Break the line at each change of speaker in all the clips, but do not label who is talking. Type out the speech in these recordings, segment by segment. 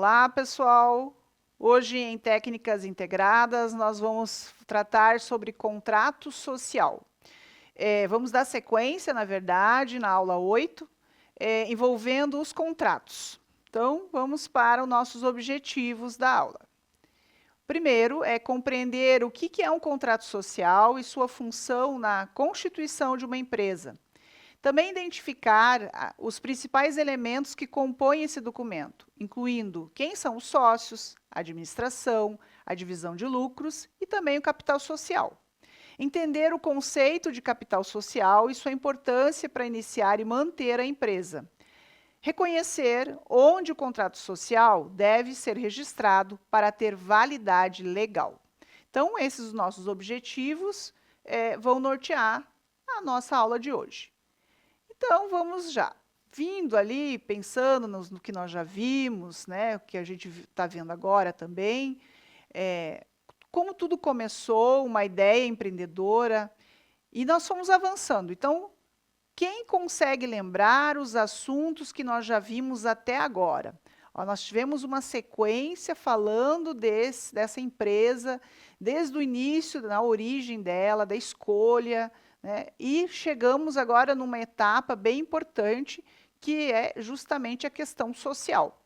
Olá, pessoal! Hoje, em Técnicas Integradas, nós vamos tratar sobre contrato social. Vamos dar sequência, na verdade, na aula 8, envolvendo os contratos. Então, vamos para os nossos objetivos da aula. Primeiro, é compreender o que é um contrato social e sua função na constituição de uma empresa. Também identificar os principais elementos que compõem esse documento, incluindo quem são os sócios, a administração, a divisão de lucros e também o capital social. Entender o conceito de capital social e sua importância para iniciar e manter a empresa. Reconhecer onde o contrato social deve ser registrado para ter validade legal. Então, esses os nossos objetivos vão nortear a nossa aula de hoje. Então, vamos já. Vindo ali, pensando no que nós já vimos, né, o que a gente está vendo agora também, como tudo começou, uma ideia empreendedora, e nós fomos avançando. Então, quem consegue lembrar os assuntos que nós já vimos até agora? Nós tivemos uma sequência falando dessa empresa, desde o início, da origem dela, da escolha, né? E chegamos agora numa etapa bem importante, que é justamente a questão social.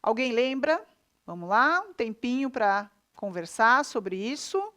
Alguém lembra? Vamos lá, um tempinho para conversar sobre isso.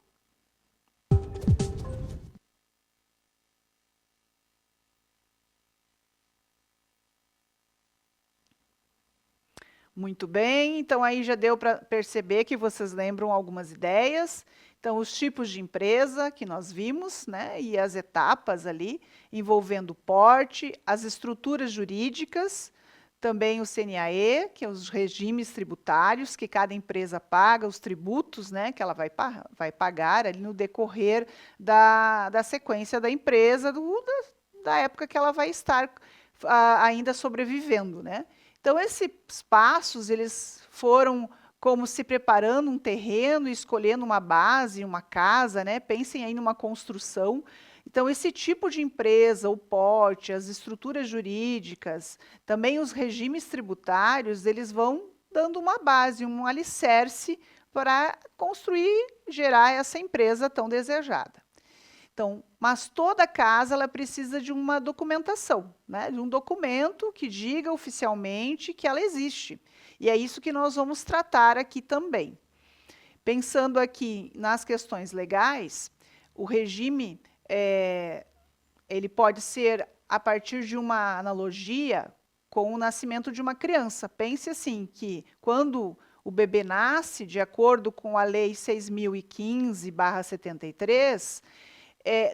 Muito bem, então aí já deu para perceber que vocês lembram algumas ideias. Então, os tipos de empresa que nós vimos, né, e as etapas ali, envolvendo o porte, as estruturas jurídicas, também o CNAE, que é os regimes tributários, que cada empresa paga, os tributos, né, que ela vai pagar ali no decorrer da sequência da empresa, da época que ela vai estar ainda sobrevivendo, né? Então, esses passos, eles foram como se preparando um terreno, escolhendo uma base, uma casa, né? Pensem aí numa construção. Então, esse tipo de empresa, o porte, as estruturas jurídicas, também os regimes tributários, eles vão dando uma base, um alicerce para construir, gerar essa empresa tão desejada. Então, mas toda casa ela precisa de uma documentação, né? De um documento que diga oficialmente que ela existe. E é isso que nós vamos tratar aqui também. Pensando aqui nas questões legais, o regime ele pode ser a partir de uma analogia com o nascimento de uma criança. Pense assim, que quando o bebê nasce, de acordo com a Lei 6.015/73,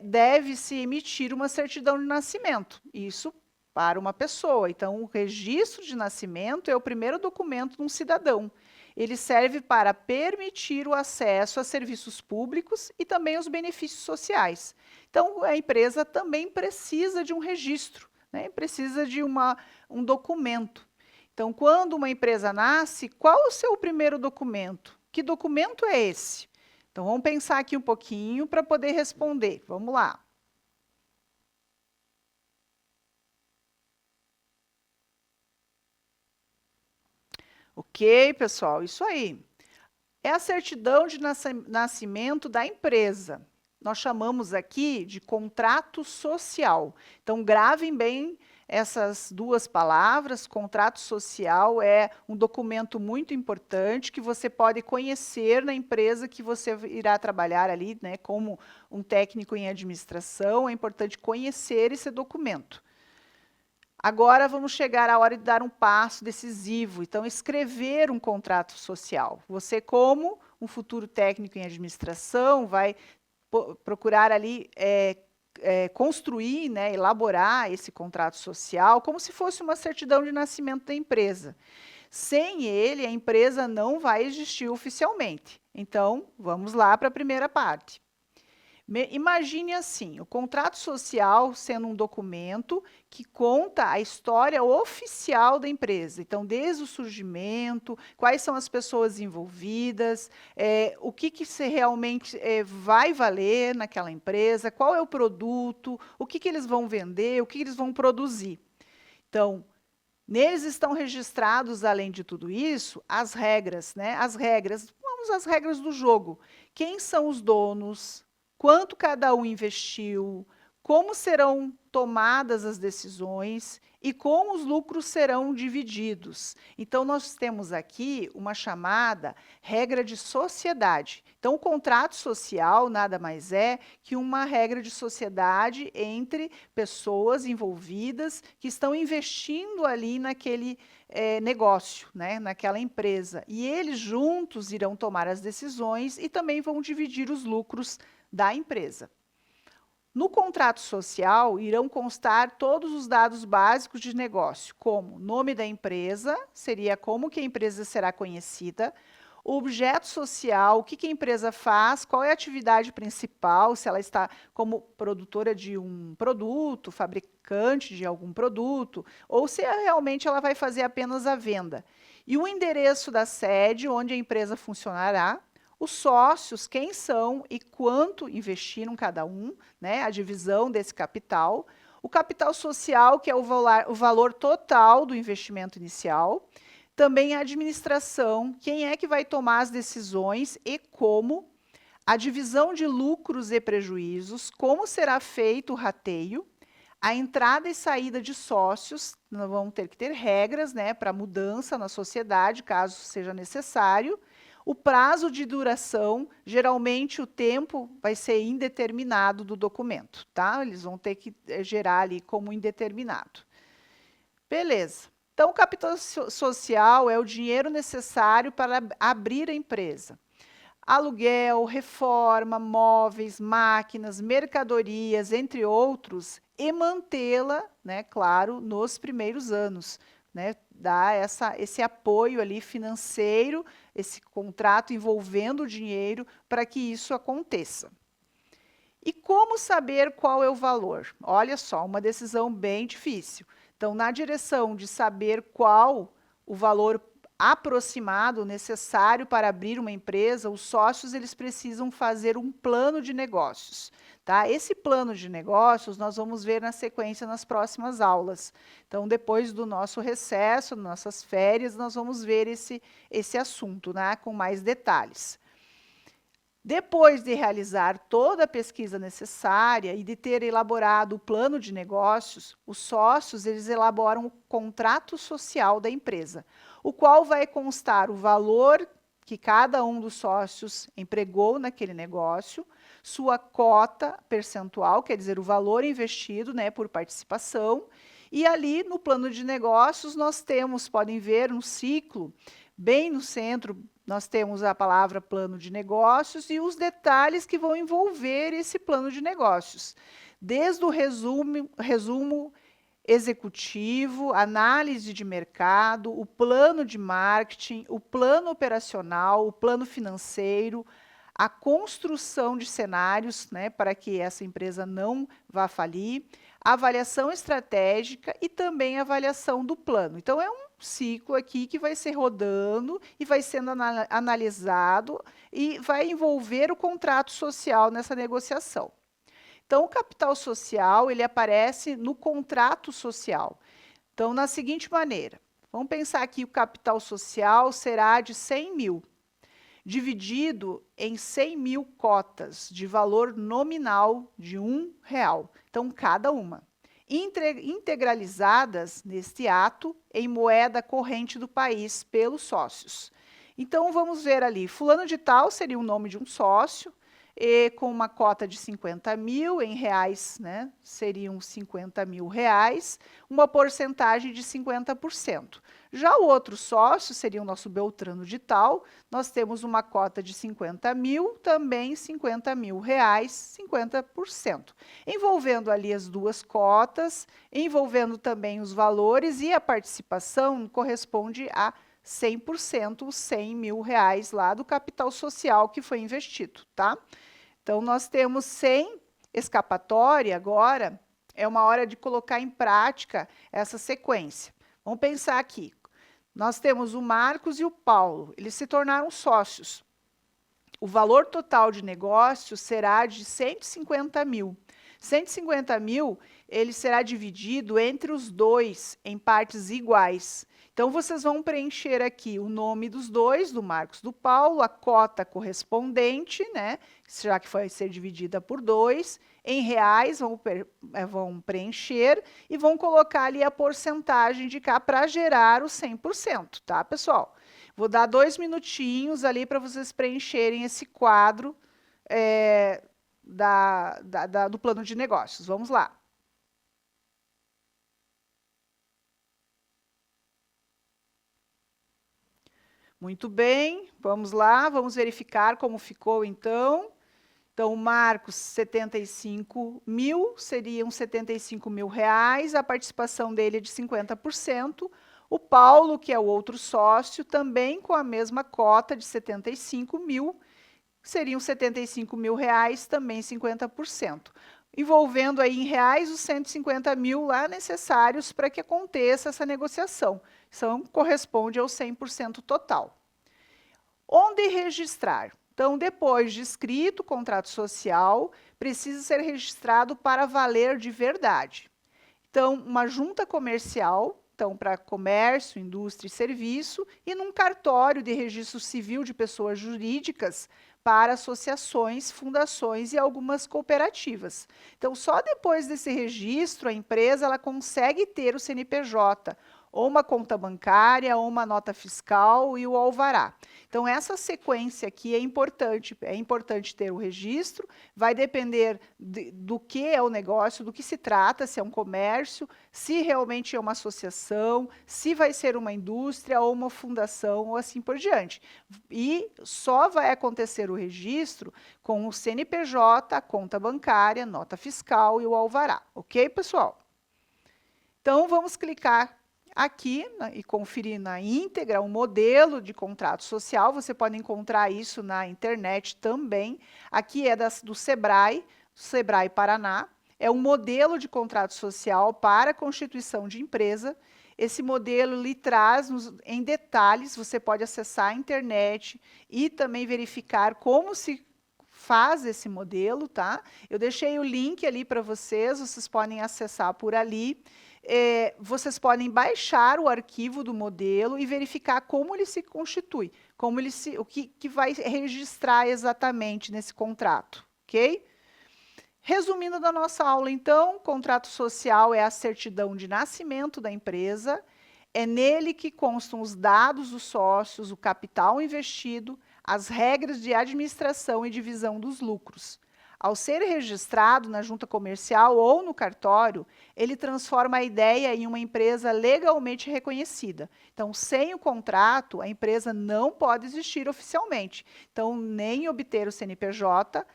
deve-se emitir uma certidão de nascimento, isso para uma pessoa. Então, o registro de nascimento é o primeiro documento de um cidadão. Ele serve para permitir o acesso a serviços públicos e também os benefícios sociais. Então, a empresa também precisa de um registro, né? Precisa de um documento. Então, quando uma empresa nasce, qual o seu primeiro documento? Que documento é esse? Então, vamos pensar aqui um pouquinho para poder responder. Vamos lá. Ok, pessoal, isso aí. É a certidão de nascimento da empresa. Nós chamamos aqui de contrato social. Então, gravem bem essas duas palavras. Contrato social é um documento muito importante que você pode conhecer na empresa que você irá trabalhar ali, né, como um técnico em administração. É importante conhecer esse documento. Agora vamos chegar à hora de dar um passo decisivo. Então, escrever um contrato social. Você, como um futuro técnico em administração, vai procurar ali construir, né, elaborar esse contrato social como se fosse uma certidão de nascimento da empresa. Sem ele, a empresa não vai existir oficialmente. Então, vamos lá para a primeira parte. Imagine assim, o contrato social sendo um documento que conta a história oficial da empresa. Então, desde o surgimento, quais são as pessoas envolvidas, o que realmente vai valer naquela empresa, qual é o produto, o que eles vão vender, o que eles vão produzir. Então, Neles estão registrados, além de tudo isso, as regras, né? Vamos às regras do jogo. Quem são os donos? Quanto cada um investiu? Como serão tomadas as decisões e como os lucros serão divididos. Então, nós temos aqui uma chamada regra de sociedade. Então, o contrato social nada mais é que uma regra de sociedade entre pessoas envolvidas que estão investindo ali naquele negócio, né, naquela empresa. E eles juntos irão tomar as decisões e também vão dividir os lucros da empresa. No contrato social, irão constar todos os dados básicos de negócio, como nome da empresa, seria como que a empresa será conhecida, o objeto social, o que a empresa faz, qual é a atividade principal, se ela está como produtora de um produto, fabricante de algum produto, ou se realmente ela vai fazer apenas a venda. E o endereço da sede, onde a empresa funcionará, os sócios, quem são e quanto investiram cada um, né, a divisão desse capital, o capital social, que é o valor total do investimento inicial, também a administração, quem é que vai tomar as decisões e como, a divisão de lucros e prejuízos, como será feito o rateio, a entrada e saída de sócios, nós vamos ter que ter regras, né, para mudança na sociedade, caso seja necessário. O prazo de duração, geralmente o tempo vai ser indeterminado do documento, tá? Eles vão ter que gerar ali como indeterminado. Beleza. Então, o capital social é o dinheiro necessário para abrir a empresa. Aluguel, reforma, móveis, máquinas, mercadorias, entre outros, e mantê-la, né, claro, nos primeiros anos. Né, dar esse apoio ali financeiro, esse contrato envolvendo o dinheiro para que isso aconteça. E como saber qual é o valor? Olha só, uma decisão bem difícil. Então, na direção de saber qual o valor aproximado necessário para abrir uma empresa, os sócios eles precisam fazer um plano de negócios. Tá? Esse plano de negócios nós vamos ver na sequência nas próximas aulas. Então, depois do nosso recesso, nossas férias, nós vamos ver esse assunto, né, com mais detalhes. Depois de realizar toda a pesquisa necessária e de ter elaborado o plano de negócios, os sócios eles elaboram o contrato social da empresa, o qual vai constar o valor que cada um dos sócios empregou naquele negócio, sua cota percentual, quer dizer, o valor investido, né, por participação, e ali no plano de negócios nós temos, podem ver, um ciclo, bem no centro, nós temos a palavra plano de negócios e os detalhes que vão envolver esse plano de negócios. Desde o resumo executivo, análise de mercado, o plano de marketing, o plano operacional, o plano financeiro, a construção de cenários, né, para que essa empresa não vá falir, a avaliação estratégica e também a avaliação do plano. Então, é um ciclo aqui que vai ser rodando e vai sendo analisado e vai envolver o contrato social nessa negociação. Então, o capital social, ele aparece no contrato social. Então, na seguinte maneira, vamos pensar aqui o capital social será de 100 mil, dividido em 100 mil cotas de valor nominal de R$1. Então, cada uma. Integralizadas neste ato em moeda corrente do país pelos sócios. Então, vamos ver ali, fulano de tal seria o nome de um sócio, e com uma cota de 50 mil em reais, né, seriam 50 mil reais, uma porcentagem de 50%. Já o outro sócio seria o nosso Beltrano de tal, nós temos uma cota de 50 mil, também 50 mil reais, 50%. Envolvendo ali as duas cotas, envolvendo também os valores e a participação corresponde a 100%, os 100 mil reais lá do capital social que foi investido, tá? Então, nós temos sem escapatória agora, é uma hora de colocar em prática essa sequência. Vamos pensar aqui. Nós temos o Marcos e o Paulo, eles se tornaram sócios. O valor total de negócio será de 150 mil. 150 mil, ele será dividido entre os dois em partes iguais. Então, vocês vão preencher aqui o nome dos dois, do Marcos e do Paulo, a cota correspondente, né? Já que vai ser dividida por 2, em reais, vão preencher e vão colocar ali a porcentagem de cá para gerar o 100%, tá, pessoal? Vou dar 2 minutinhos ali para vocês preencherem esse quadro do plano de negócios. Vamos lá. Muito bem, vamos lá, vamos verificar como ficou então. Então, o Marcos, 75 mil, seriam 75 mil reais, a participação dele é de 50%. O Paulo, que é o outro sócio, também com a mesma cota de 75 mil, seriam 75 mil reais, também 50%. Envolvendo aí em reais os 150 mil lá necessários para que aconteça essa negociação. Isso corresponde ao 100% total. Onde registrar? Então, depois de escrito o contrato social, precisa ser registrado para valer de verdade. Então, uma junta comercial, então, para comércio, indústria e serviço, e num cartório de registro civil de pessoas jurídicas para associações, fundações e algumas cooperativas. Então, só depois desse registro, a empresa ela consegue ter o CNPJ, ou uma conta bancária, ou uma nota fiscal e o alvará. Então, essa sequência aqui é importante ter o registro, vai depender do que é o negócio, do que se trata, se é um comércio, se realmente é uma associação, se vai ser uma indústria ou uma fundação, ou assim por diante. E só vai acontecer o registro com o CNPJ, a conta bancária, nota fiscal e o alvará. Ok, pessoal? Então, vamos clicar aqui e conferir na íntegra o modelo de contrato social. Você pode encontrar isso na internet também. Aqui é do Sebrae Paraná. É um modelo de contrato social para a constituição de empresa. Esse modelo lhe traz em detalhes, você pode acessar a internet e também verificar como se faz esse modelo, tá? Eu deixei o link ali para vocês podem acessar por ali. Vocês podem baixar o arquivo do modelo e verificar como ele se constitui, o que vai registrar exatamente nesse contrato, ok? Resumindo da nossa aula, então, contrato social é a certidão de nascimento da empresa, é nele que constam os dados dos sócios, o capital investido, as regras de administração e divisão dos lucros. Ao ser registrado na junta comercial ou no cartório, ele transforma a ideia em uma empresa legalmente reconhecida. Então, sem o contrato, a empresa não pode existir oficialmente. Então, nem obter o CNPJ,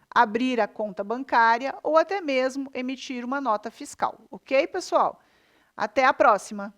abrir a conta bancária ou até mesmo emitir uma nota fiscal. Ok, pessoal? Até a próxima!